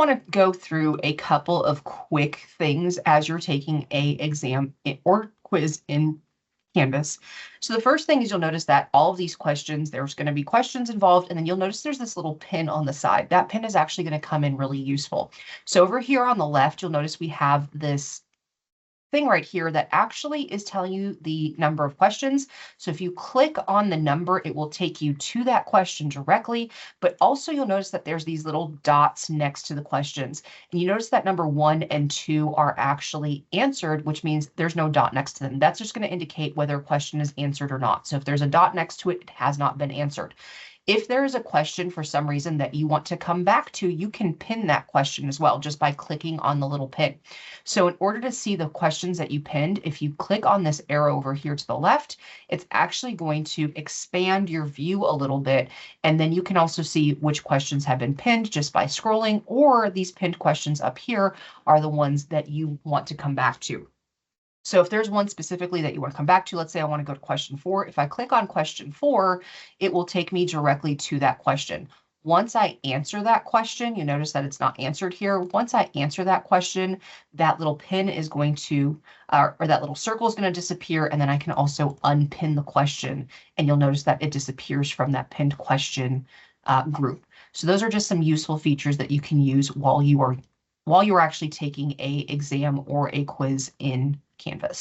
want to go through a couple of quick things as you're taking a exam or quiz in Canvas. So the first thing is you'll notice that all of these questions, there's going to be questions involved, and then you'll notice there's this little pin on the side. That pin is actually going to come in really useful. So over here on the left, you'll notice we have this thing right here that actually is telling you the number of questions. So if you click on the number, it will take you to that question directly, but also you'll notice that there's these little dots next to the questions. And you notice that number 1 and 2 are actually answered, which means there's no dot next to them. That's just going to indicate whether a question is answered or not. So if there's a dot next to it, it has not been answered. If there is a question for some reason that you want to come back to, you can pin that question as well just by clicking on the little pin. So in order to see the questions that you pinned, if you click on this arrow over here to the left, it's actually going to expand your view a little bit. And then you can also see which questions have been pinned just by scrolling, or these pinned questions up here are the ones that you want to come back to. So if there's one specifically that you want to come back to, let's say I want to go to question 4. If I click on question 4, it will take me directly to that question. Once I answer that question, you notice that it's not answered here. Once I answer that question, that little pin is going to, or that little circle is going to disappear. And then I can also unpin the question. And you'll notice that it disappears from that pinned question group. So those are just some useful features that you can use while you are actually taking an exam or a quiz in Canvas.